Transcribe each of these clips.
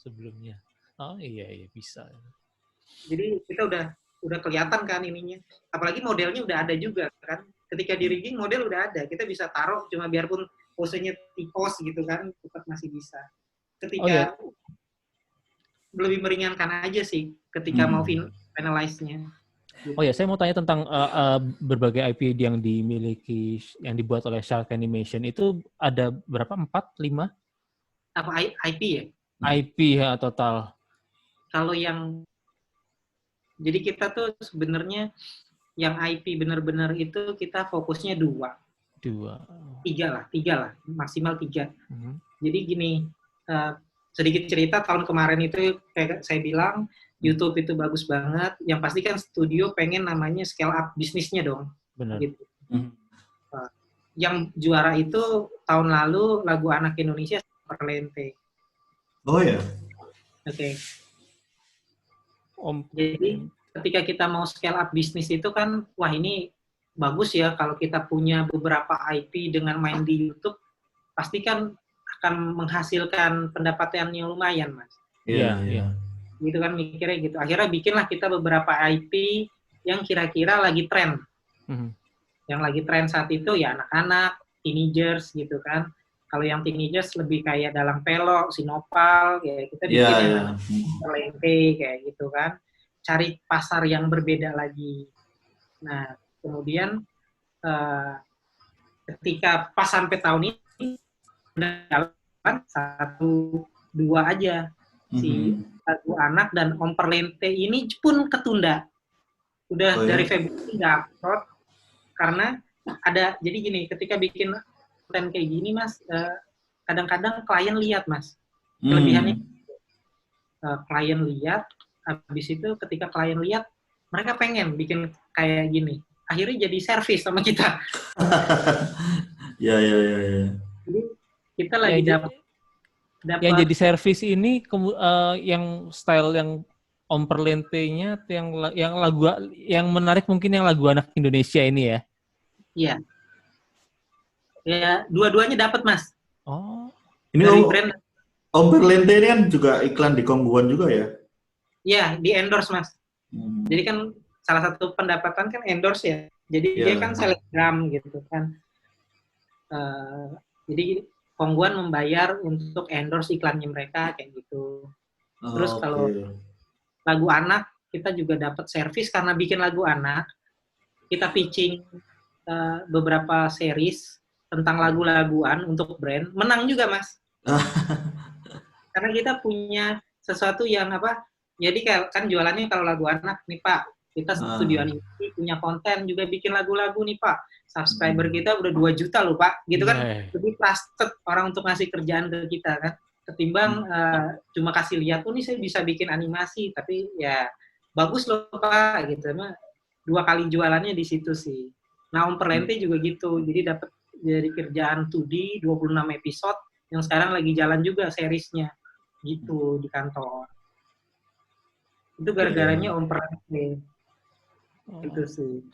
sebelumnya. Oh iya bisa. Jadi kita udah kelihatan kan ininya. Apalagi modelnya udah ada juga kan. Ketika di rigging model udah ada, kita bisa taruh cuma biarpun posenya tipos gitu kan, tetap masih bisa. Ketika lebih meringankan aja sih ketika mau finalize-nya. Oh ya, saya mau tanya tentang berbagai IP yang dimiliki, yang dibuat oleh Shark Animation itu ada berapa? 4, 5? Apa IP ya? IP ya total. Kalau jadi kita tuh sebenarnya yang IP benar-benar itu kita fokusnya 2. 3 lah, maksimal 3. Jadi gini, sedikit cerita tahun kemarin itu kayak saya bilang YouTube itu bagus banget. Yang pasti kan studio pengen namanya scale up bisnisnya dong. Benar. Gitu. Yang juara itu tahun lalu lagu anak Indonesia Perlente. Oh ya. Oke. Jadi ketika kita mau scale up bisnis itu kan, wah ini bagus ya kalau kita punya beberapa IP dengan main di YouTube, pasti kan akan menghasilkan pendapatan yang lumayan, Mas. Iya. Gitu kan mikirnya gitu. Akhirnya bikinlah kita beberapa IP yang kira-kira lagi tren. Yang lagi tren saat itu ya anak-anak, teenagers gitu kan. Kalau yang teenagers lebih kayak Dalang Pelok, Sinopal, ya kita bikin yang Perlente kayak gitu kan. Cari pasar yang berbeda lagi. Nah, kemudian ketika pas sampai tahun ini jalan 1, 2 aja si lagu anak dan Om Perlente ini pun ketunda. Udah dari Februari nggak upload karena ada, jadi gini, ketika bikin konten kayak gini Mas, kadang-kadang klien lihat Mas, kelebihannya klien lihat, habis itu ketika klien lihat mereka pengen bikin kayak gini, akhirnya jadi servis sama kita. Ya. Jadi kita lagi dapat yang jadi servis ini yang style yang Om Perlente-nya yang lagu yang menarik mungkin yang lagu anak Indonesia ini ya. Iya. Ya, dua-duanya dapat, Mas. Oh. Ini Om Perlente ini kan juga iklan di Kongguan juga ya? Iya, di endorse, Mas. Jadi kan salah satu pendapatan kan endorse ya. Jadi dia kan selebgram gitu kan. Jadi Kongguan membayar untuk endorse iklannya mereka kayak gitu. Terus kalau lagu anak kita juga dapat servis karena bikin lagu anak. Kita pitching beberapa series tentang lagu-laguan untuk brand, menang juga Mas. Karena kita punya sesuatu yang apa? Jadi kan jualannya kalau lagu anak nih Pak, kita studio animasi punya konten juga bikin lagu-lagu nih Pak. Subscriber kita udah 2 juta loh Pak. Gitu kan lebih trusted orang untuk ngasih kerjaan ke kita kan. Ketimbang cuma kasih lihat, oh nih saya bisa bikin animasi, tapi ya bagus loh Pak gitu. 2 kali jualannya di situ sih. Nah Om Perlente juga gitu. Jadi dapat dari kerjaan 2D 26 episode yang sekarang lagi jalan juga seriesnya gitu di kantor. Itu gara-garanya Om Perlente. Itu sih.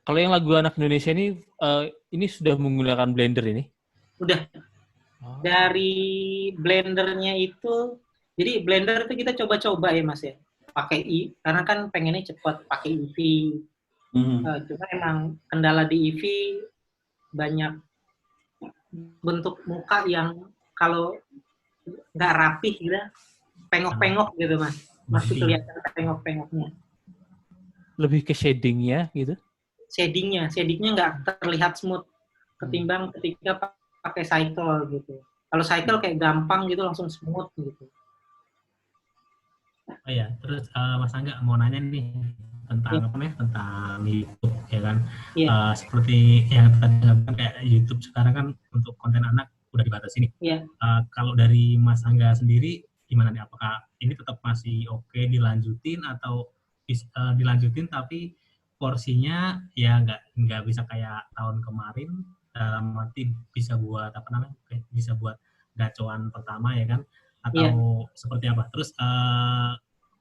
Kalau yang lagu anak Indonesia ini sudah menggunakan Blender ini? Udah. Dari Blendernya itu, jadi Blender itu kita coba-coba ya Mas ya. Pakai karena kan pengennya cepat pakai Eevee. Cuma emang kendala di Eevee banyak bentuk muka yang kalau nggak rapih gitu, pengok-pengok gitu Mas. Masih kelihatan pengok-pengoknya. Lebih ke shadingnya gitu? Shadingnya nggak terlihat smooth ketimbang ketika pakai cycle gitu. Kalau cycle kayak gampang gitu langsung smooth gitu. Oh ya, terus Mas Angga mau nanya nih tentang tentang YouTube ya kan. Seperti yang tadi kayak YouTube sekarang kan untuk konten anak udah dibatasi nih. Kalau dari Mas Angga sendiri gimana nih, apakah ini tetap masih oke dilanjutin atau dilanjutin tapi porsinya ya nggak bisa kayak tahun kemarin, dalam arti bisa buat bisa buat gacoan pertama ya kan, atau seperti apa? Terus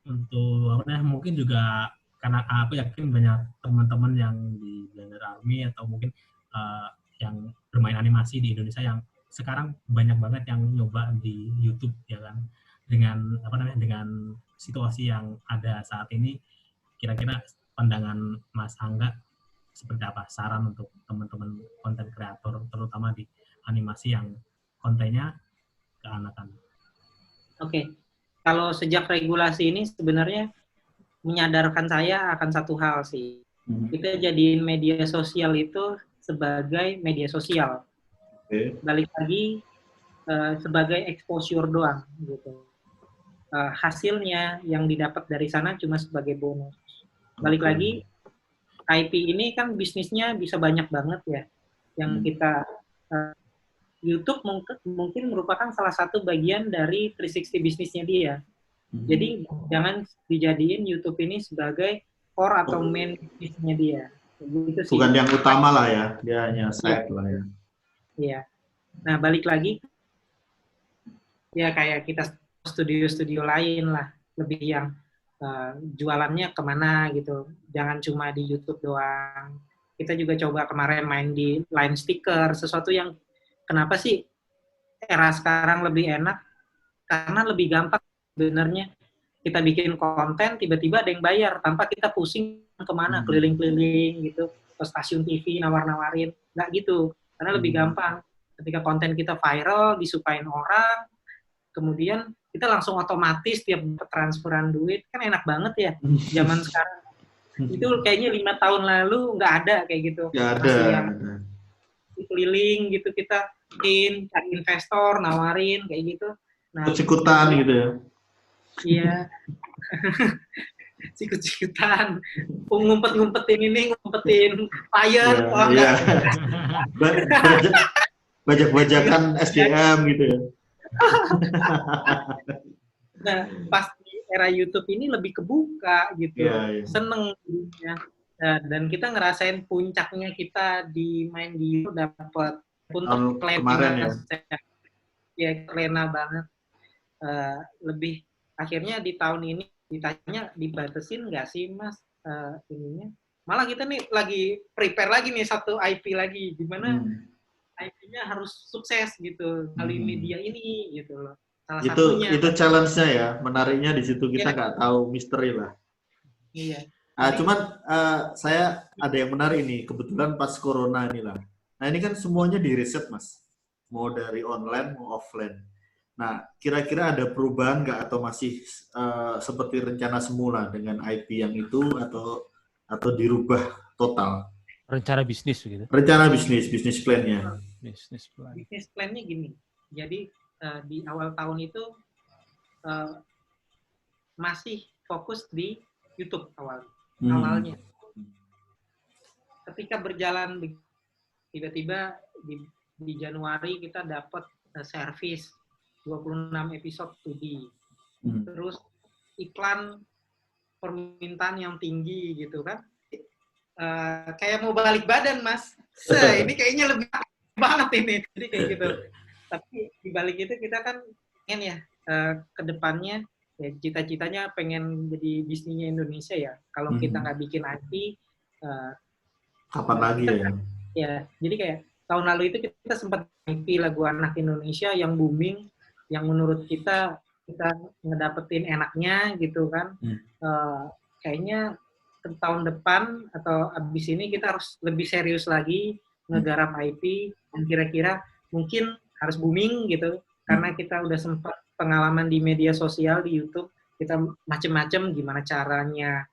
untuk mungkin juga karena aku yakin banyak teman-teman yang di Blender Army atau mungkin yang bermain animasi di Indonesia yang sekarang banyak banget yang nyoba di YouTube ya kan. dengan situasi yang ada saat ini, kira-kira pandangan Mas Angga seperti apa? Saran untuk teman-teman konten kreator, terutama di animasi yang kontennya keanakan. Oke, kalau sejak regulasi ini sebenarnya menyadarkan saya akan satu hal sih. Kita jadiin media sosial itu sebagai media sosial. Balik lagi sebagai exposure doang gitu. Hasilnya yang didapat dari sana cuma sebagai bonus. Balik lagi, IP ini kan bisnisnya bisa banyak banget ya. Yang kita YouTube mungkin merupakan salah satu bagian dari 360 bisnisnya dia. Jadi jangan dijadiin YouTube ini sebagai core atau main bisnisnya dia. Gitu sih. Bukan yang utama lah ya, dia hanya side lah ya. Iya. Nah balik lagi, ya kayak kita studio-studio lain lah, lebih yang jualannya kemana gitu, jangan cuma di YouTube doang. Kita juga coba kemarin main di Line Sticker, sesuatu yang kenapa sih era sekarang lebih enak, karena lebih gampang sebenarnya kita bikin konten, tiba-tiba ada yang bayar tanpa kita pusing kemana, keliling-keliling gitu, ke stasiun TV nawar-nawarin, nggak gitu, karena lebih gampang. Ketika konten kita viral, disukain orang, kemudian kita langsung otomatis tiap transferan duit, kan enak banget ya zaman sekarang. Itu kayaknya 5 tahun lalu nggak ada kayak gitu. Nggak ada. Masih yang keliling gitu, kita cari investor, nawarin kayak gitu. Nah, sikut-sikutan gitu ya. Iya. Sikut-sikutan. Ngumpet-ngumpetin ini, ngumpetin fire. Iya. Bajak-bajakan SDM gitu ya. Nah, pas di era YouTube ini lebih kebuka gitu, seneng ya. Dan kita ngerasain puncaknya kita main di YouTube dapat untuk kemarin ya Lena banget. Lebih akhirnya di tahun ini ditanya dibatasin nggak sih Mas ininya? Malah kita nih lagi prepare lagi nih satu IP lagi, gimana IP-nya harus sukses gitu melalui media ini gitu loh. Salah satunya. Itu challenge-nya ya, menariknya di situ kita nggak tahu misteri lah. Iya. Cuman saya ada yang menarik ini, kebetulan pas corona inilah. Nah ini kan semuanya di riset Mas, mau dari online mau offline. Nah kira-kira ada perubahan nggak atau masih seperti rencana semula dengan IP yang itu atau dirubah total? Rencana bisnis gitu. Rencana bisnis plan-nya. Bisnis plan-nya gini. Jadi di awal tahun itu masih fokus di YouTube awalnya. Ketika berjalan tiba-tiba di Januari kita dapat service 26 episode 2D. Terus iklan permintaan yang tinggi gitu kan. Kayak mau balik badan Mas. Ini kayaknya lebih banget ini. Jadi kayak gitu. Tapi di balik itu kita kan pengen ya ke depannya ya cita-citanya pengen jadi bisnisnya Indonesia ya. Kalau kita nggak bikin IP kapan lagi ya? Ya, jadi kayak tahun lalu itu kita sempat IP lagu anak Indonesia yang booming, yang menurut kita ngedapetin enaknya gitu kan. Kayaknya tahun depan atau abis ini kita harus lebih serius lagi ngegarap IP dan kira-kira mungkin harus booming gitu karena kita udah sempat pengalaman di media sosial di YouTube, kita macem-macem gimana caranya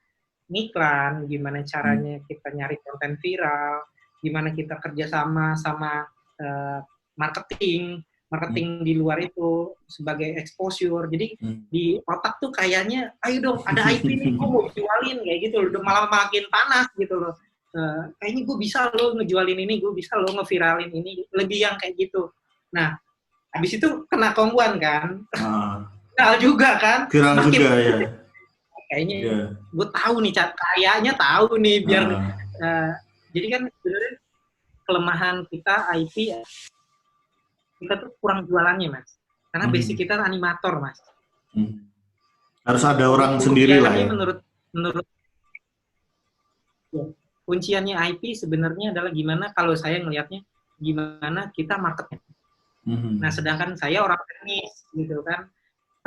ngiklan, gimana caranya kita nyari konten viral, gimana kita kerjasama sama marketing di luar itu sebagai exposure. Jadi di otak tuh kayaknya, ayo dong ada IP nih, gue mau jualin kayak gitu loh, udah malah makin panas gitu loh. Kayaknya gue bisa loh ngejualin ini, gue bisa loh ngeviralin ini, lebih yang kayak gitu. Nah, habis itu kena kongguan kan, viral juga kan. Viral juga ya. Kayaknya gue tahu nih, kayaknya tahu nih biar. Jadi kan sebenarnya kelemahan kita IP kita tuh kurang jualannya Mas, karena basic kita animator Mas. Harus ada orang sendiri lah ya. Menurut ya, kunciannya IP sebenarnya adalah gimana kalau saya ngelihatnya gimana kita marketnya. Nah sedangkan saya orang teknis gitu kan,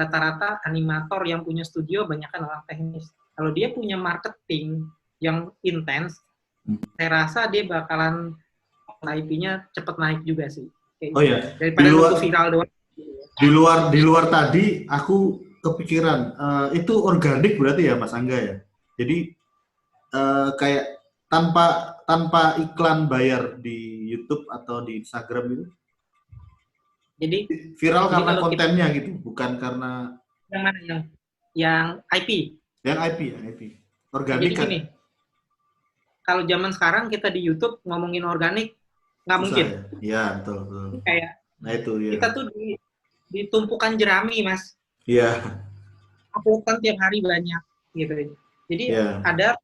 rata-rata animator yang punya studio banyak kan orang teknis. Kalau dia punya marketing yang intens, saya rasa dia bakalan IP-nya cepet naik juga sih. Oh ya, daripada nunggu viral doang. Di luar tadi aku kepikiran itu organik berarti ya Mas Angga ya. Jadi kayak tanpa iklan bayar di YouTube atau di Instagram itu. Jadi viral karena kontennya gitu, bukan karena yang mana yang IP. Yang IP. Organik kan. Gini, kalau zaman sekarang kita di YouTube ngomongin organik nggak mungkin. Ya, betul. Kayak nah itu ya. Kita tuh di tumpukan jerami, Mas. Iya. Upload tiap hari banyak gitu. Jadi ada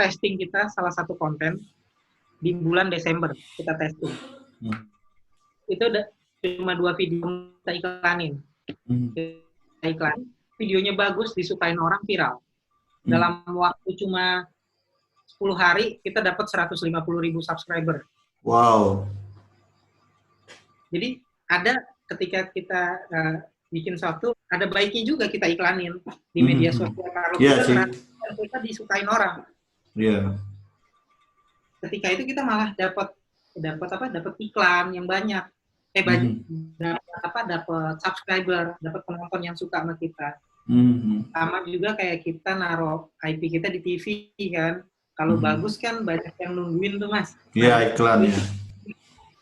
testing kita salah satu konten di bulan Desember kita testing. Itu udah cuma 2 video kita iklanin. Kita iklan. Videonya bagus, disukain orang, viral. Dalam waktu cuma 10 hari kita dapat 150.000 subscriber. Wow. Jadi ada ketika kita bikin sesuatu, ada baiknya juga kita iklanin di media sosial. Kalau kita disukain orang. Iya. Ketika itu kita malah dapat iklan yang banyak. Dapat subscriber, dapat penonton yang suka sama kita. Sama juga kayak kita naruh IP kita di TV kan. Kalau bagus kan banyak yang nungguin tuh Mas. Iya, iklan ya.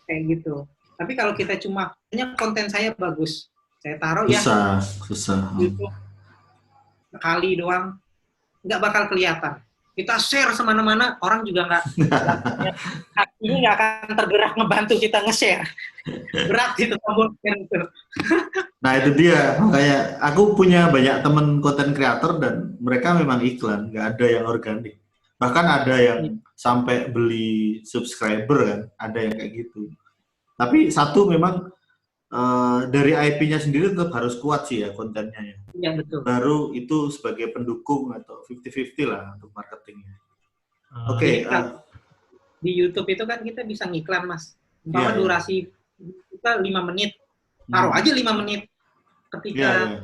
Kayak gitu. Tapi kalau kita cuma hanya konten saya bagus, saya taruh susah. YouTube sekali doang, nggak bakal kelihatan. Kita share semana-mana, orang juga hatinya nggak akan tergerak ngebantu kita nge-share. Berat itu ngomongin itu. Nah itu dia, makanya aku punya banyak temen content creator dan mereka memang iklan, nggak ada yang organik. Bahkan ada yang sampai beli subscriber kan, ada yang kayak gitu. Tapi satu memang dari IP-nya sendiri tetap harus kuat sih ya kontennya ya. Iya betul. Baru itu sebagai pendukung atau 50-50 lah untuk marketingnya. Oke. Di YouTube itu kan kita bisa ngiklan Mas. Durasi kita 5 menit. Taruh aja 5 menit. Ketika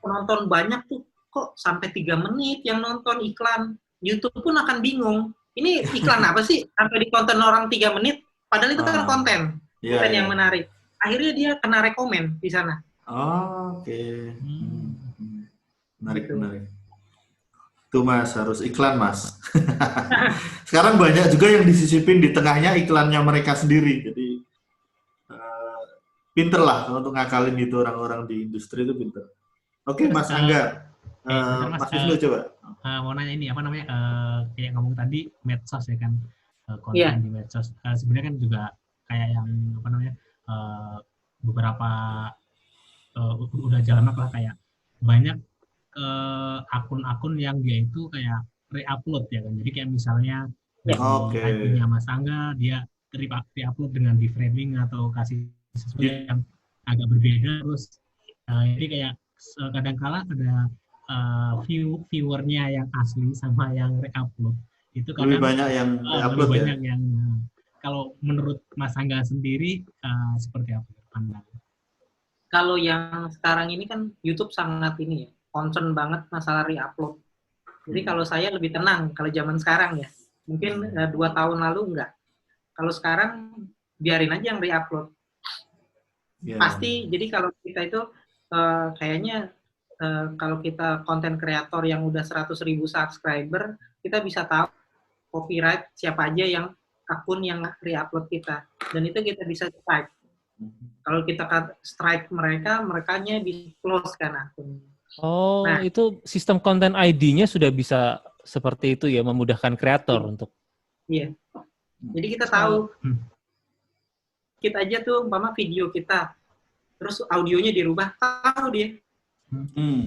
penonton banyak tuh kok sampai 3 menit yang nonton iklan. YouTube pun akan bingung. Ini iklan apa sih? Sampai ditonton orang 3 menit. Padahal itu kan konten. Konten yang menarik. Akhirnya dia kena rekomen di sana. Oke. Menarik. Tuh Mas, harus iklan Mas. Sekarang banyak juga yang disisipin di tengahnya iklannya mereka sendiri. Jadi pinter lah untuk ngakalin itu orang-orang di industri itu pinter. Oke Mas Angga. Mas Wisnu coba. Mau nanya ini apa namanya? Kayak ngomong tadi medsos ya kan. Konten di medsos. Sebenarnya kan juga kayak yang apa namanya? Beberapa udah jalan lah kayak banyak akun-akun yang dia itu kayak re-upload ya kan. Jadi kayak misalnya IP-nya Mas Angga dia re-upload dengan di-framing atau kasih sesuatu yang agak berbeda terus jadi kayak kadang-kala ada viewernya yang asli sama yang re-upload itu kadang lebih banyak yang re-upload ya. Yang kalau menurut Mas Angga sendiri seperti apa pandangan? Kalau yang sekarang ini kan YouTube sangat ini ya, concern banget masalah re-upload. Jadi kalau saya lebih tenang kalau zaman sekarang ya. Mungkin 2 tahun lalu enggak. Kalau sekarang biarin aja yang re-upload. Pasti jadi kalau kita itu kayaknya kalau kita konten kreator yang udah 100.000 subscriber, kita bisa tahu copyright siapa aja yang akun yang re-upload kita. Dan itu kita bisa strike. Kalau kita strike merekanya di close kan akun. Oh, nah, itu sistem konten ID-nya sudah bisa seperti itu ya, memudahkan kreator untuk. Iya. Jadi kita tahu. Kita aja tuh umpama video kita, terus audionya dirubah, tahu dia.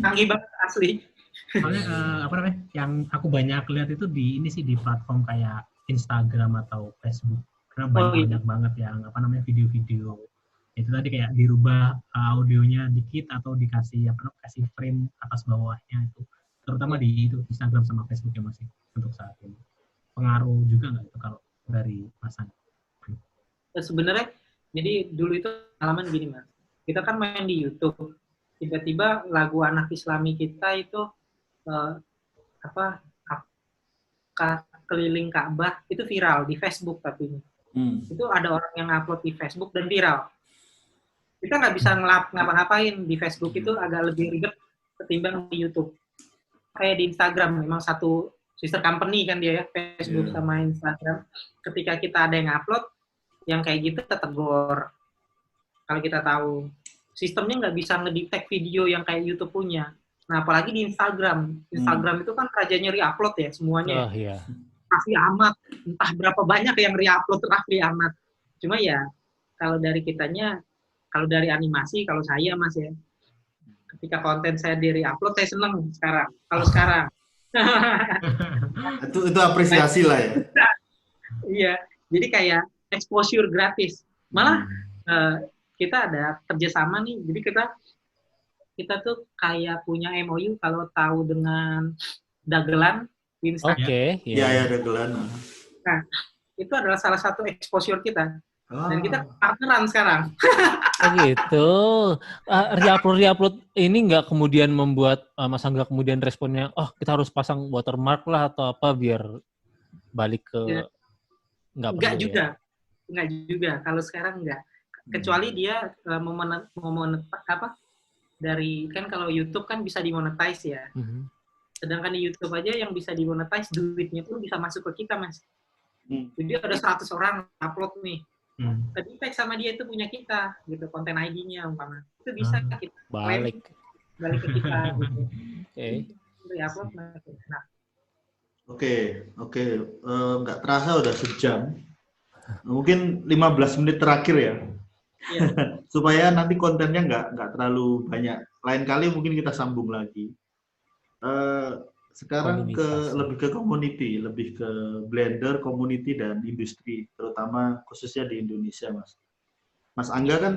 Canggih banget asli. Soalnya apa namanya? Yang aku banyak lihat itu di ini sih di platform kayak Instagram atau Facebook. Karena banyak banget yang apa namanya video-video itu tadi kayak dirubah audionya dikit atau dikasih kasih frame atas bawahnya itu. Terutama di itu Instagram sama Facebook ya masih untuk saat ini. Pengaruh juga nggak itu kalau dari pasangan? Sebenarnya jadi dulu itu pengalaman gini Mas. Kita kan main di YouTube. tiba-tiba lagu anak Islami kita itu keliling Ka'bah itu viral di Facebook, tapi itu ada orang yang upload di Facebook dan viral. Kita nggak bisa ngapa-ngapain di Facebook, itu agak lebih ribet ketimbang di YouTube. Kayak di Instagram, memang satu sister company kan dia ya, Facebook sama Instagram. Ketika kita ada yang upload yang kayak gitu, kita tegur. Kalau kita tahu sistemnya nggak bisa ngedetect video yang kayak YouTube punya. Nah, apalagi di Instagram. Instagram itu kan rajanya re-upload ya semuanya. Oh iya. Raffi Ahmad, entah berapa banyak yang re-upload Raffi Ahmad. Cuma ya, kalau dari kitanya, kalau dari animasi, kalau saya Mas ya, ketika konten saya di re-upload, saya seneng sekarang. Kalau sekarang. itu apresiasi lah ya. Iya, jadi kayak exposure gratis. Malah kita ada kerjasama nih, jadi kita tuh kayak punya MOU kalau tahu dengan Dagelan di Instagram. Oke, iya Dagelan. Nah, itu adalah salah satu exposure kita. Dan kita partneran sekarang. Oh gitu. Re-upload ini nggak kemudian membuat Mas Angga kemudian responnya, kita harus pasang watermark lah atau apa biar balik ke Enggak juga. Kalau sekarang enggak. Kecuali dia dari kan kalau YouTube kan bisa dimonetize ya. Sedangkan di YouTube aja yang bisa dimonetize duitnya pun bisa masuk ke kita, Mas. Jadi ada 100 orang upload nih. Tadi tag sama dia itu punya kita gitu, konten ID-nya umpama. Itu bisa kita balik ke kita gitu. Upload nah. Oke. Nggak terasa udah sejam. Mungkin 15 menit terakhir ya. Supaya nanti kontennya nggak terlalu banyak. Lain kali mungkin kita sambung lagi. Sekarang lebih ke community, lebih ke Blender, community dan industri, terutama khususnya di Indonesia, Mas. Mas Angga kan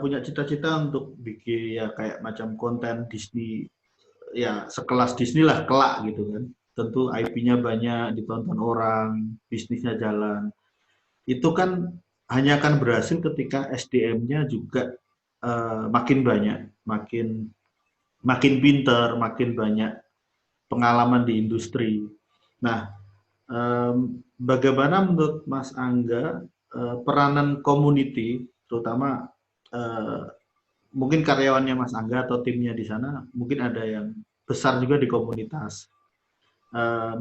punya cita-cita untuk bikin ya kayak macam konten Disney, ya sekelas Disney lah, kelak gitu kan. Tentu IP-nya banyak, ditonton orang, bisnisnya jalan. Itu kan hanya akan berhasil ketika SDM-nya juga makin banyak, makin pinter, makin banyak pengalaman di industri. Nah, bagaimana menurut Mas Angga peranan community, terutama mungkin karyawannya Mas Angga atau timnya di sana, mungkin ada yang besar juga di komunitas.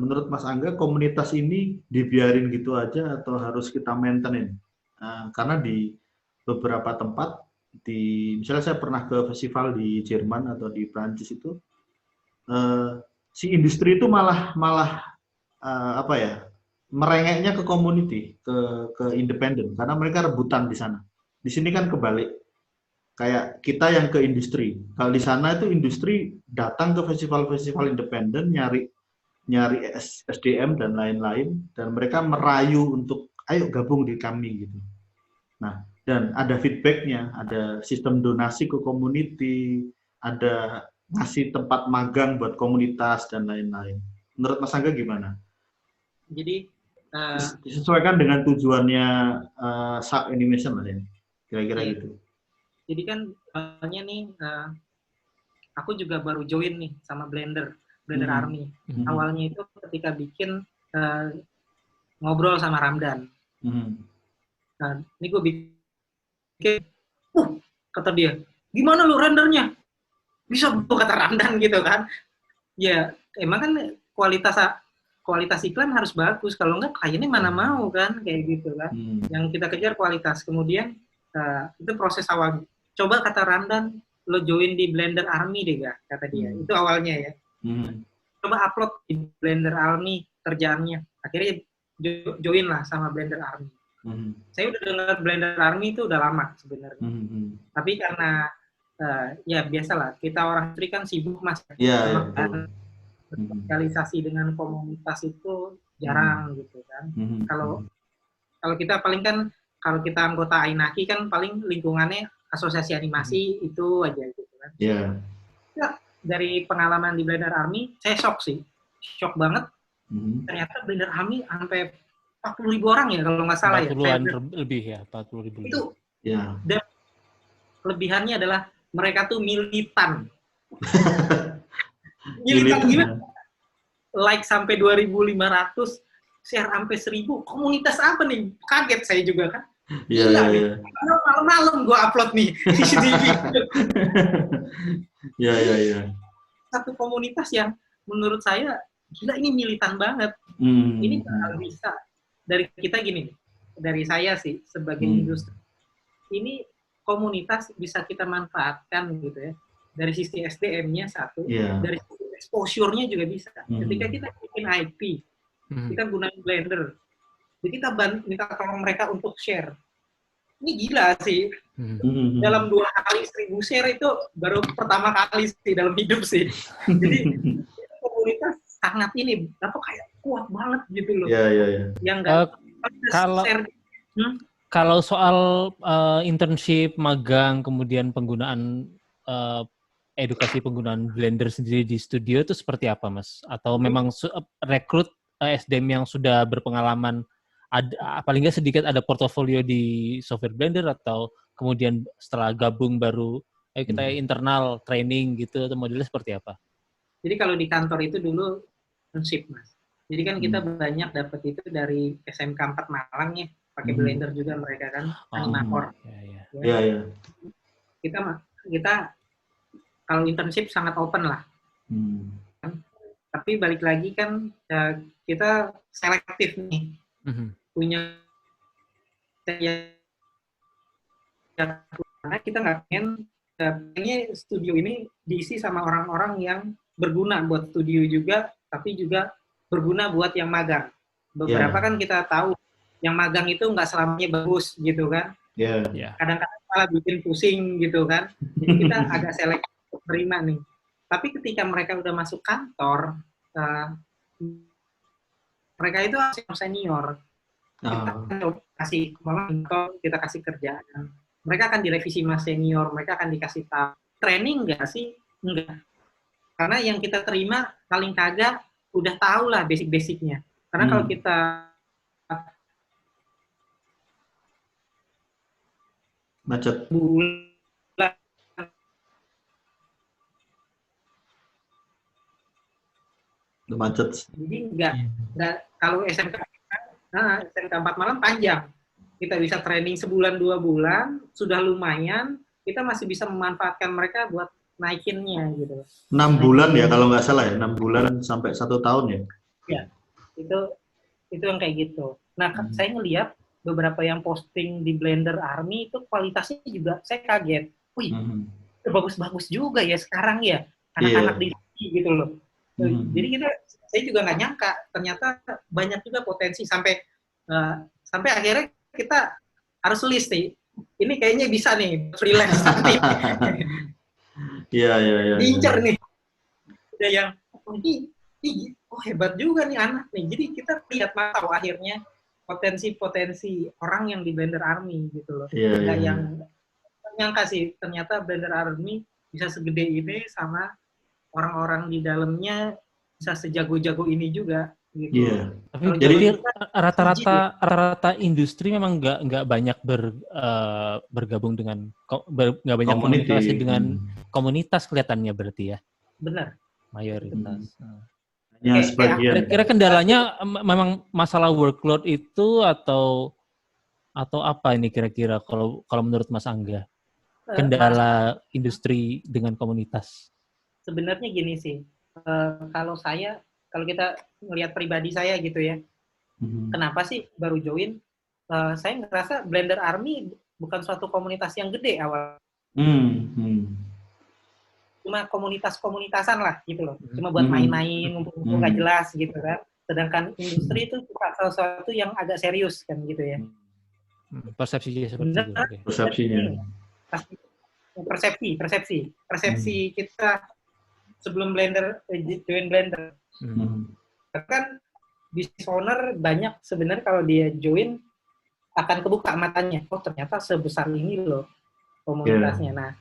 Menurut Mas Angga, komunitas ini dibiarin gitu aja atau harus kita maintain? Karena di beberapa tempat, misalnya saya pernah ke festival di Jerman atau di Prancis itu, si industri itu malah merengeknya ke community, ke independen, karena mereka rebutan di sana. Di sini kan kebalik, kayak kita yang ke industri. Kalau di sana itu industri datang ke festival-festival independen, nyari SDM dan lain-lain, dan mereka merayu untuk ayo gabung di kami gitu. Nah, dan ada feedbacknya, ada sistem donasi ke community, ada ngasih tempat magang buat komunitas dan lain-lain. Menurut Mas Angga gimana? Jadi disesuaikan dengan tujuannya Shark Animation lah ya, kira-kira gitu. Jadi kan awalnya nih, aku juga baru join nih sama Blender Army. Awalnya itu ketika bikin ngobrol sama Ramdan. Nah, ini gue bikin, kata dia, gimana lu rendernya? Bisa kata Ramdan gitu kan. Ya, emang kan kualitas iklan harus bagus. Kalau enggak, kliennya mana mau kan, kayak gitu kan. Yang kita kejar kualitas. Kemudian, itu proses awal. Coba kata Ramdan, lo join di Blender Army deh, gak? Kata dia. Itu awalnya ya. Coba upload di Blender Army kerjaannya. Akhirnya join lah sama Blender Army. Saya udah dengar Blender Army itu udah lama sebenarnya. Tapi karena ya biasalah, kita orang istri kan sibuk Mas. Sosialisasi dengan komunitas itu jarang gitu kan. Kalau kita paling kan, kalau kita anggota Ainaki kan paling lingkungannya asosiasi animasi itu aja gitu kan. Ya, dari pengalaman di Blender Army, saya shock banget. Ternyata Blender Army sampai 40.000 orang ya kalau nggak salah 40-an lebih ya, 40.000. Itu. Dan kelebihannya adalah mereka tuh militan. Militan gimana? Like sampai 2.500, share sampai 1.000. Komunitas apa nih? Kaget saya juga kan. Iya. Malam-malam gue upload nih di video. Iya. Satu komunitas yang menurut saya gila, ini militan banget. Ini bakal bisa dari kita gini, dari saya sih sebagai industri. Ini komunitas bisa kita manfaatkan gitu ya. Dari sisi SDM-nya satu, dari sisi exposure-nya juga bisa. Ketika kita bikin IP, kita gunain Blender, jadi kita minta tolong mereka untuk share. Ini gila sih. Dalam 2 kali 1.000 share itu baru pertama kali sih dalam hidup sih. Jadi komunitas sangat ini, kayak kuat banget gitu loh. Iya. Yang nggak share. Kalau soal internship, magang, kemudian penggunaan edukasi penggunaan Blender sendiri di studio itu seperti apa, Mas? Atau memang rekrut SDM yang sudah berpengalaman, paling nggak sedikit ada portofolio di software Blender, atau kemudian setelah gabung baru kita internal training gitu, atau modelnya seperti apa? Jadi kalau di kantor itu dulu internship, Mas. Jadi kan kita banyak dapat itu dari SMK 4 Malang ya, pakai Blender juga mereka kan, animator. Iya. Kita kalau internship sangat open lah. Tapi balik lagi kan kita selektif nih. Punya karena kita nggak pengen studio ini diisi sama orang-orang yang berguna buat studio juga, tapi juga berguna buat yang magang. Beberapa kan kita tahu yang magang itu nggak selamanya bagus gitu kan. Kadang-kadang malah bikin pusing gitu kan. Jadi kita agak selektif terima nih. Tapi ketika mereka udah masuk kantor, mereka itu senior. Kita kasih kerjaan. Mereka akan direvisi mas senior, mereka akan dikasih tahu. Training nggak sih? Enggak. Karena yang kita terima paling kagak udah tahu lah basic-basicnya. Karena kalau kita macet. Macet. Jadi enggak kalau SMK 4 Malang panjang. Kita bisa training sebulan 2 bulan, sudah lumayan, kita masih bisa memanfaatkan mereka buat naikinnya gitu. 6 bulan ya kalau nggak salah ya, 6 bulan sampai 1 tahun ya. Ya, itu yang kayak gitu. Nah, saya ngelihat beberapa yang posting di Blender Army itu kualitasnya juga saya kaget. Wih, bagus-bagus juga ya sekarang ya anak-anak di sini gitu loh. Jadi saya juga nggak nyangka ternyata banyak juga potensi sampai akhirnya kita harus list nih. Ini kayaknya bisa nih freelance nanti. Iya. Diincar nih. Ada yang hebat juga nih anak nih. Jadi kita lihat tahu akhirnya potensi orang yang di Blender Army gitu loh. Nggak yang nyangka sih ternyata Blender Army bisa segede ini sama orang-orang di dalamnya bisa sejago-jago ini juga. Gitu. Tapi jadi rata-rata industri memang nggak banyak bergabung dengan nggak banyak komunikasi dengan komunitas kelihatannya berarti ya. Benar. Mayoritas. Kira-kira kendalanya memang masalah workload itu atau apa ini kira-kira kalau menurut Mas Angga? Kendala industri dengan komunitas. Sebenarnya gini sih, kalau kita melihat pribadi saya gitu ya, kenapa sih baru join? Saya ngerasa Blender Army bukan suatu komunitas yang gede awal. Cuma komunitas-komunitasan lah gitu loh. Cuma buat main-main, ngumpul-ngumpul nggak jelas gitu kan. Sedangkan industri itu salah sesuatu yang agak serius kan gitu ya. Persepsinya seperti itu. Persepsinya. Persepsi kita sebelum join Blender. Kan business owner banyak sebenarnya kalau dia join akan kebuka matanya. Oh ternyata sebesar ini loh komunitasnya. Nah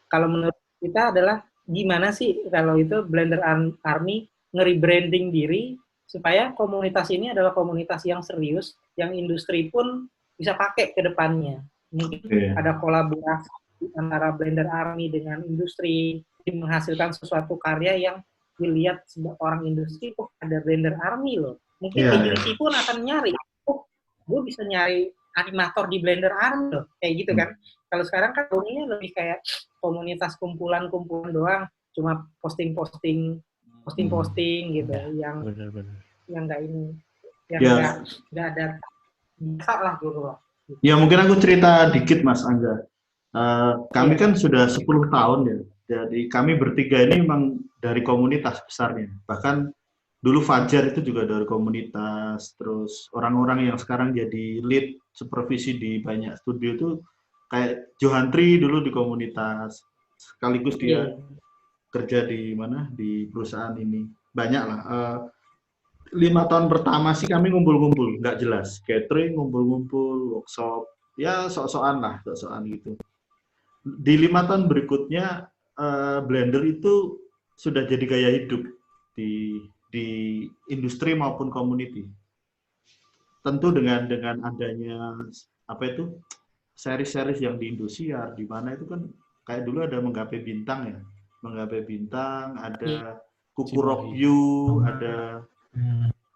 kalau menurut kita adalah gimana sih kalau itu Blender Army nge-rebranding diri supaya komunitas ini adalah komunitas yang serius, yang industri pun bisa pakai ke depannya. Mungkin ada kolaborasi antara Blender Army dengan industri, menghasilkan sesuatu karya yang dilihat orang industri, oh ada Blender Army loh. Mungkin agensi pun akan nyari, oh gue bisa nyari animator di Blender Army loh, kayak gitu kan. Kalau sekarang kan ini lebih kayak komunitas kumpulan-kumpulan doang, cuma posting-posting gitu, yang nggak ini, yang nggak ada bisa lah gitu loh. Ya mungkin aku cerita dikit Mas Angga. Kami kan sudah 10 tahun ya. Jadi kami bertiga ini memang dari komunitas besarnya. Bahkan dulu Fajar itu juga dari komunitas. Terus orang-orang yang sekarang jadi lead supervisi di banyak studio itu kayak Johantri dulu di komunitas. Sekaligus dia kerja di mana? Di perusahaan ini. Banyak lah. 5 tahun pertama sih kami ngumpul-ngumpul, nggak jelas. Catering, ngumpul-ngumpul, workshop, ya sok-sokan lah, sok-sokan gitu. Di 5 tahun berikutnya, Blender itu sudah jadi gaya hidup di industri maupun community. Tentu dengan adanya apa itu seri-seri yang di Indosiar, di mana itu kan kayak dulu ada Menggapai Bintang ya, Menggapai Bintang, ada Kuku Rock You,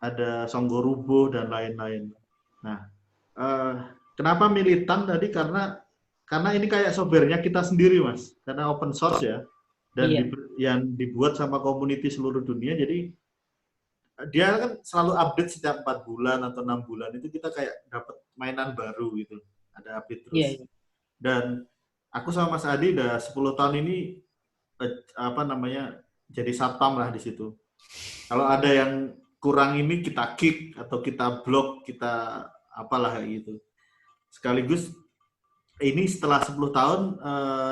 ada Songgo Rubuh dan lain-lain. Nah, kenapa militan tadi? Karena ini kayak software-nya kita sendiri, Mas. Karena open source ya, dan yang dibuat sama community seluruh dunia. Jadi dia kan selalu update setiap 4 bulan atau 6 bulan. Itu kita kayak dapat mainan baru gitu. Ada update terus. Dan aku sama Mas Adi udah 10 tahun ini jadi satpam lah di situ. Kalau ada yang kurang ini kita kick atau kita blok, kita apalah gitu. Sekaligus ini setelah 10 tahun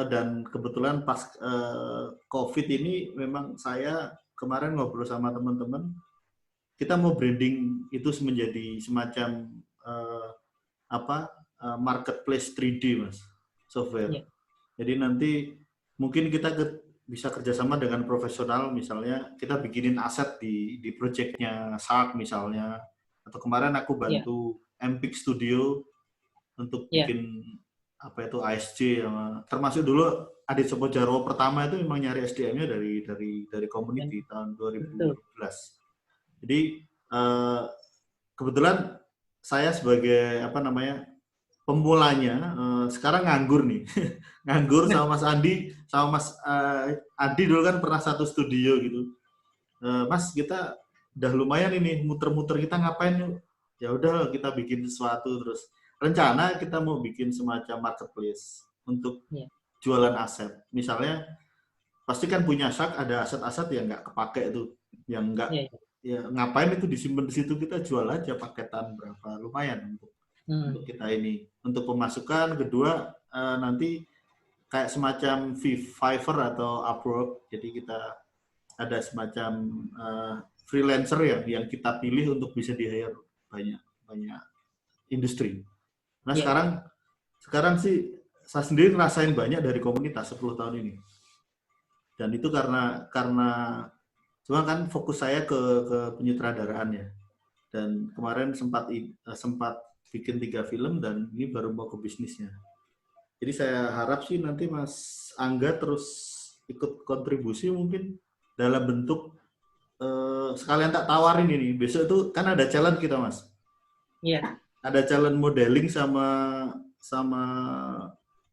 dan kebetulan pas COVID ini memang saya kemarin ngobrol sama teman-teman, kita mau branding itu menjadi semacam marketplace 3D Mas, software. Jadi nanti mungkin kita bisa kerjasama dengan profesional, misalnya kita bikinin aset di project-nya Shark misalnya, atau kemarin aku bantu Empik Studio untuk bikin apa itu ASC, termasuk dulu Adit Sopo Jarwo pertama itu memang nyari SDM-nya dari community tahun 2012. Jadi kebetulan saya sebagai pemulanya sekarang nganggur nih. Nganggur sama Mas Andi, sama Mas Adi dulu kan pernah satu studio gitu. Mas, kita udah lumayan ini muter-muter, kita ngapain yuk? Ya udah kita bikin sesuatu. Terus rencana kita mau bikin semacam marketplace untuk jualan aset. Misalnya pasti kan punya Shark ada aset-aset yang nggak kepake itu, yang nggak ya ngapain itu disimpan di situ, kita jual aja paketan berapa, lumayan untuk kita ini, untuk pemasukan. Kedua nanti kayak semacam Fiverr atau Upwork, jadi kita ada semacam freelancer yang kita pilih untuk bisa di-hire banyak industri. Nah sekarang sih saya sendiri ngerasain banyak dari komunitas 10 tahun ini, dan itu karena cuma kan fokus saya ke penyutradaraan ya, dan kemarin sempat bikin 3 film dan ini baru mau ke bisnisnya. Jadi saya harap sih nanti Mas Angga terus ikut kontribusi mungkin dalam bentuk sekalian tak tawarin ini. Besok itu kan ada challenge kita Mas. Iya. Ada challenge modeling sama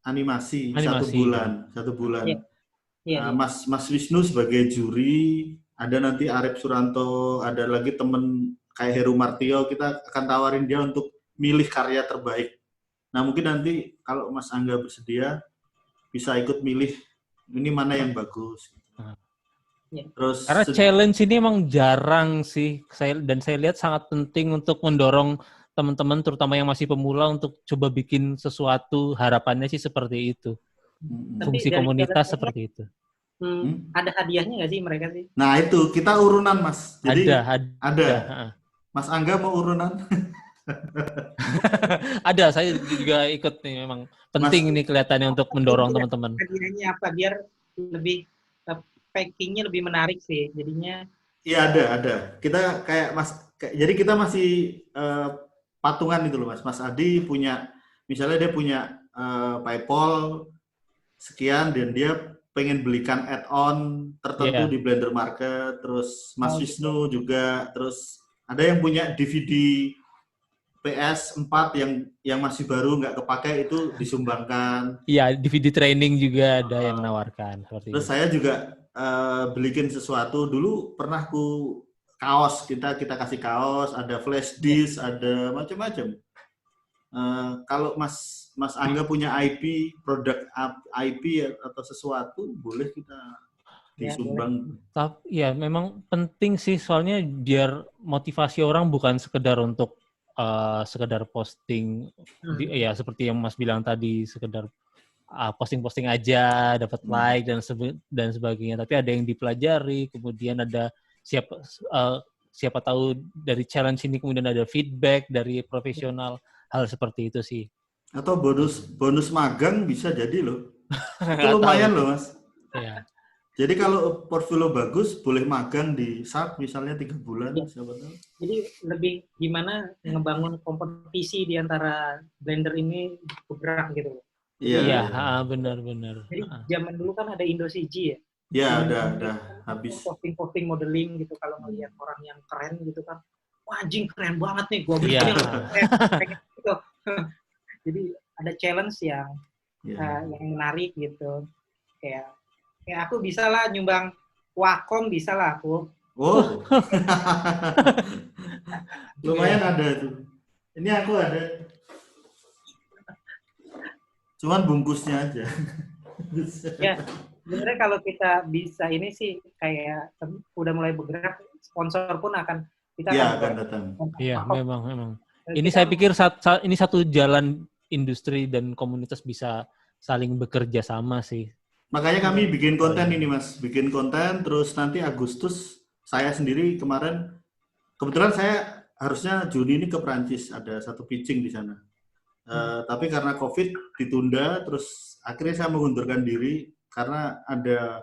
animasi. 1 bulan. Iya. Mas Wisnu sebagai juri, ada nanti Arif Suranto, ada lagi temen kayak Heru Martio, kita akan tawarin dia untuk milih karya terbaik. Nah mungkin nanti kalau Mas Angga bersedia bisa ikut milih ini mana yang bagus. Terus karena challenge ini emang jarang sih, saya lihat sangat penting untuk mendorong teman-teman terutama yang masih pemula untuk coba bikin sesuatu. Harapannya sih seperti itu. Fungsi komunitas seperti itu. Ada hadiahnya nggak sih mereka sih? Nah itu kita urunan Mas. Jadi ada. Mas Angga mau urunan? Ada, saya juga ikut nih, memang penting ini kelihatannya untuk mendorong teman-teman. Hadiahnya apa biar lebih packingnya lebih menarik sih jadinya. Iya ada. Kita kayak jadi kita masih patungan itu loh Mas. Mas Adi punya, misalnya dia punya PayPal, sekian dan dia pengen belikan add-on tertentu di Blender Market, terus Mas Wisnu juga, terus ada yang punya DVD PS4 yang masih baru nggak kepakai itu disumbangkan. Iya, DVD training juga ada yang menawarkan. Terus saya juga belikin sesuatu. Dulu pernah kaos, kita kasih kaos, ada flash disk, ada macam-macam. Kalau Mas Angga punya IP, produk IP atau sesuatu, boleh kita disumbang. Ya, memang penting sih, soalnya biar motivasi orang bukan sekedar untuk sekedar posting, ya seperti yang Mas bilang tadi, sekedar posting-posting aja, dapat like dan sebagainya. Tapi ada yang dipelajari, kemudian ada siapa tahu dari challenge ini kemudian ada feedback dari profesional, hal seperti itu sih. Atau bonus magang bisa jadi loh. Itu lumayan loh, Mas. Ya. Jadi kalau portfolio bagus, boleh magang di SAP misalnya 3 bulan, siapa tahu. Jadi lebih gimana ngebangun kompetisi di antara Blender ini bergerak gitu. Iya, benar-benar. Jadi zaman dulu kan ada Indo-CG ya. Iya, ada habis. Posting modeling gitu, kalau ngelihat orang yang keren gitu kan, wah anjing keren banget nih, gua bikin yang keren gitu. Jadi ada challenge yang menarik gitu. Kayak aku bisa lah nyumbang Wacom, bisa lah aku. Oh. Lumayan ada tuh. Ini aku ada. Cuman bungkusnya aja. Ya, sebenarnya kalau kita bisa ini sih kayak udah mulai bergerak, sponsor pun akan akan datang. Iya, memang. Ini saya pikir ini satu jalan industri dan komunitas bisa saling bekerja sama sih. Makanya kami bikin konten ini, Mas. Bikin konten, terus nanti Agustus saya sendiri kemarin, kebetulan saya harusnya Juni ini ke Prancis, ada satu pitching di sana. Tapi karena COVID ditunda, terus akhirnya saya mengundurkan diri karena ada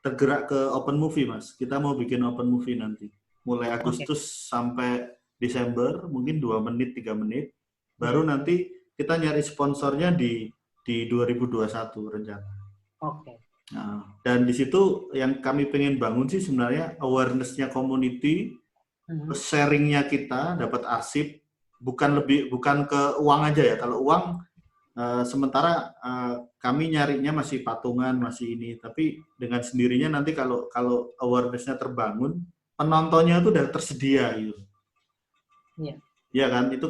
tergerak ke open movie, Mas. Kita mau bikin open movie nanti. Mulai Agustus sampai Desember, mungkin 2 menit, 3 menit. Baru nanti kita nyari sponsornya di 2021 rencana. Nah, dan di situ yang kami pengen bangun sih sebenarnya awareness-nya community, sharing-nya kita dapat arsip, bukan ke uang aja ya. Kalau uang sementara kami nyarinya masih patungan, masih ini, tapi dengan sendirinya nanti kalau awareness-nya terbangun, penontonnya itu udah tersedia gitu. Iya. Iya kan, itu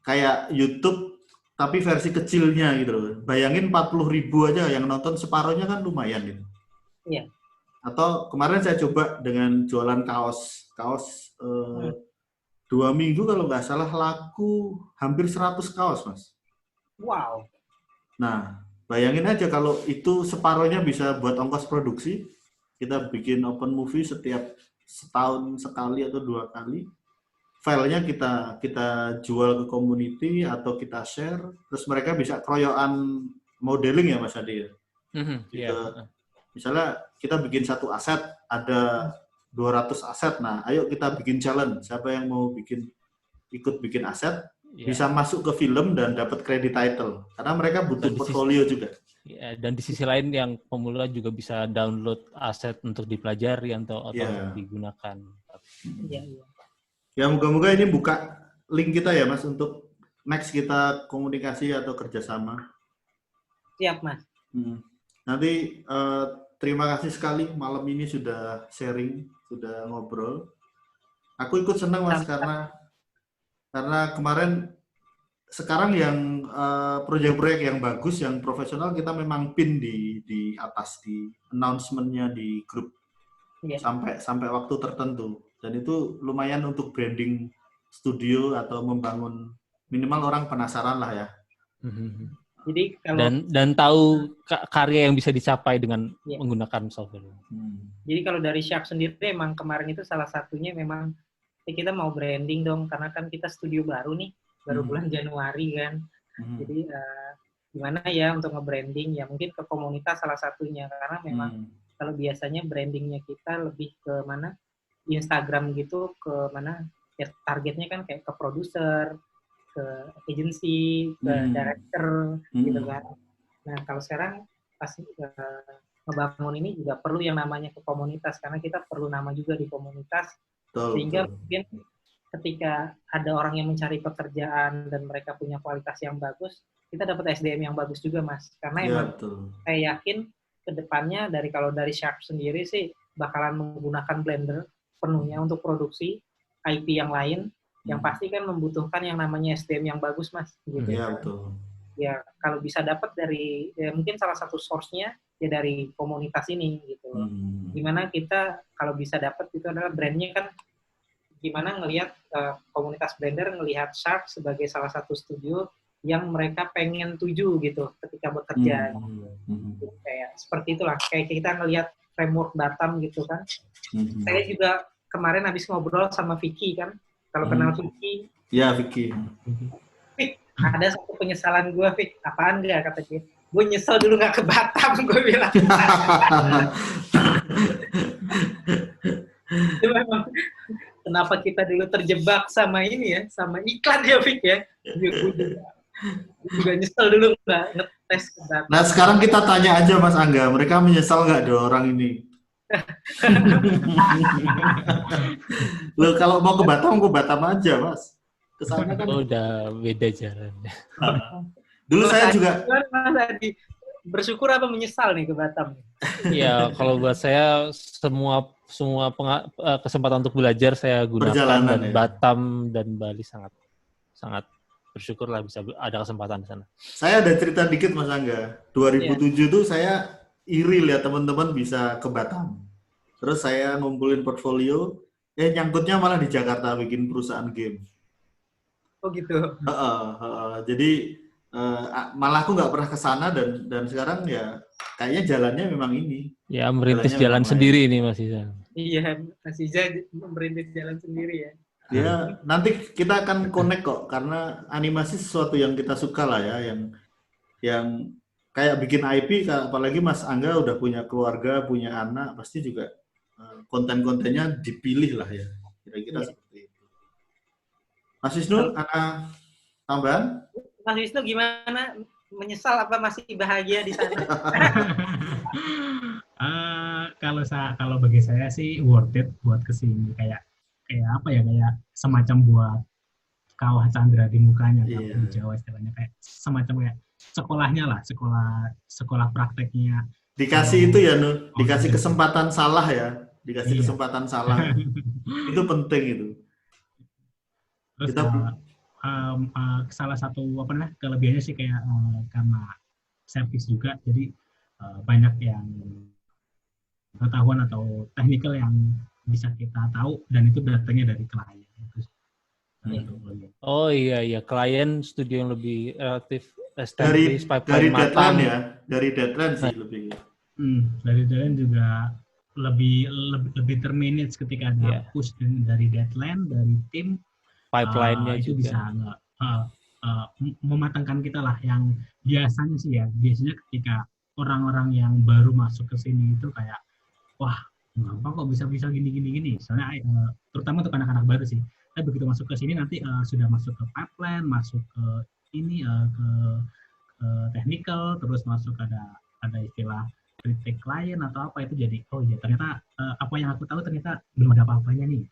kayak YouTube tapi versi kecilnya gitu loh. Bayangin 40.000 aja yang nonton, separohnya kan lumayan gitu. Iya. Atau kemarin saya coba dengan jualan kaos 2 minggu kalau nggak salah laku hampir 100 kaos, Mas. Wow. Nah, bayangin aja kalau itu separohnya bisa buat ongkos produksi, kita bikin open movie setiap setahun sekali atau 2 kali. Filenya kita jual ke community atau kita share, terus mereka bisa keroyokan modeling ya Mas Adi ya. Misalnya kita bikin satu aset, ada 200 aset, nah ayo kita bikin challenge, siapa yang mau ikut bikin aset, bisa masuk ke film dan dapat credit title, karena mereka butuh portfolio juga. Ya, dan di sisi lain yang pemula juga bisa download aset untuk dipelajari atau digunakan. Iya. Ya moga-moga ini buka link kita ya Mas untuk next kita komunikasi atau kerjasama. Siap Mas. Nanti terima kasih sekali malam ini sudah sharing, sudah ngobrol. Aku ikut senang Mas karena kemarin sekarang yang proyek-proyek yang bagus, yang profesional kita memang pin di atas di announcement-nya di grup sampai waktu tertentu. Dan itu lumayan untuk branding studio atau membangun minimal orang penasaran lah ya. Jadi kalau dan tahu karya yang bisa dicapai dengan menggunakan software. Jadi kalau dari Sharp sendiri emang kemarin itu salah satunya memang kita mau branding dong, karena kan kita studio baru nih, baru bulan Januari kan. Jadi gimana ya untuk nge-branding ya, mungkin ke komunitas salah satunya, karena memang kalau biasanya brandingnya kita lebih ke mana? Instagram gitu, ke mana ya, targetnya kan kayak ke produser, ke agency, ke director gitu kan. Nah kalau sekarang pas ngebangun ini juga perlu yang namanya ke komunitas, karena kita perlu nama juga di komunitas, sehingga mungkin ketika ada orang yang mencari pekerjaan dan mereka punya kualitas yang bagus, kita dapat SDM yang bagus juga, Mas. Karena emang saya yakin ke depannya kalau dari Sharp sendiri sih bakalan menggunakan Blender penuhnya untuk produksi IP yang lain, yang pasti kan membutuhkan yang namanya SDM yang bagus, Mas. Gitu. Iya, betul. Ya, kalau bisa dapat dari, ya mungkin salah satu source-nya ya dari komunitas ini, gitu. Gimana kita kalau bisa dapat itu adalah brand-nya kan, gimana ngelihat komunitas Blender ngelihat Sharp sebagai salah satu studio yang mereka pengen tuju gitu ketika bekerja. Gitu. Kayak seperti itulah, kayak kita ngelihat framework Batam gitu kan. Saya juga kemarin habis ngobrol sama Vicky kan, kalau kenal Vicky. Iya, Vicky. Vick, ada satu penyesalan gue, Vick. Apaan dia, kata dia. Gue nyesel dulu gak ke Batam, gue bilang. Itu memang kenapa kita dulu terjebak sama ini ya, sama iklan ya, Vick ya. Gue juga nyesel dulu nggak ngetes ke Batam. Nah, sekarang kita tanya aja Mas Angga, mereka menyesal nggak ada orang ini? Loh, kalau mau ke Batam aja, Mas. Kesana kan udah beda jalan. Dulu saya juga Mas Adi, bersyukur apa menyesal nih ke Batam? Ya, kalau buat saya semua kesempatan untuk belajar saya gunakan, dan ya. Batam dan Bali sangat bersyukur lah bisa ada kesempatan di sana. Saya ada cerita dikit Mas Angga. 2007 tuh saya iri lihat teman-teman bisa ke Batam. Terus saya ngumpulin portfolio, nyangkutnya malah di Jakarta bikin perusahaan game. Oh gitu. Jadi malah aku nggak pernah ke sana dan sekarang ya kayaknya jalannya memang ini. Ya, merintis jalan sendiri ini Mas Iza. Iya, Mas Iza merintis jalan sendiri ya. Ya, nanti kita akan connect kok, karena animasi sesuatu yang kita suka lah ya, yang kayak bikin IP, apalagi Mas Angga udah punya keluarga, punya anak, pasti juga konten-kontennya dipilih lah ya, kira-kira seperti itu. Mas Wisnu, ada tambahan? Mas Wisnu gimana? Menyesal apa masih bahagia di sana? Kalau bagi saya sih worth it buat kesini, kayak apa ya, kayak semacam buat kawah Chandra di mukanya, di Jawa istilahnya, kayak semacam kayak sekolahnya lah, sekolah prakteknya. Dikasih itu ya, dikasih kesempatan salah ya, kesempatan salah. Itu penting itu. Terus salah satu kelebihannya sih kayak karena servis juga, jadi banyak yang pengetahuan atau technical yang bisa kita tahu, dan itu datangnya dari klien. Oh iya, klien studio yang lebih relatif dari deadline ya, dari deadline sih lebih. Dari deadline juga lebih termanage ketika ada push dari deadline, dari tim, pipeline-nya itu juga bisa mematangkan kita lah. Yang biasanya ketika orang-orang yang baru masuk ke sini itu kayak, wah gampang kok bisa gini. Soalnya terutama untuk anak-anak baru sih. Tapi begitu masuk ke sini nanti sudah masuk ke pipeline, masuk ke ini ke technical, terus masuk ada istilah kritik klien atau apa, itu jadi oh iya ternyata apa yang aku tahu ternyata belum ada apa-apanya nih.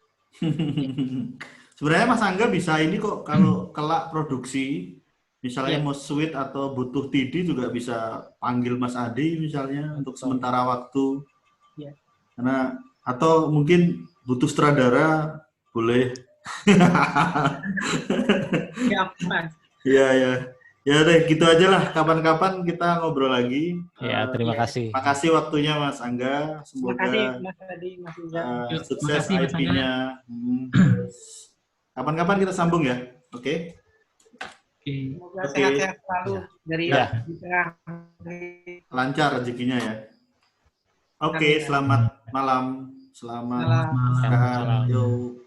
Sebenarnya Mas Angga bisa ini kok, kalau kelak produksi misalnya mau suite atau butuh TD juga bisa panggil Mas Adi misalnya untuk sementara waktu. Karena atau mungkin butuh sutradara boleh. Iya. Ya deh, gitu aja lah. Kapan-kapan kita ngobrol lagi. Ya, terima kasih. Makasih waktunya Mas Angga. Semoga sukses IP-nya. Kapan-kapan kita sambung ya. Oke. Semoga sehat-sehat selalu dari lancar rezekinya ya. Oke, selamat malam. Selamat malam. Yo.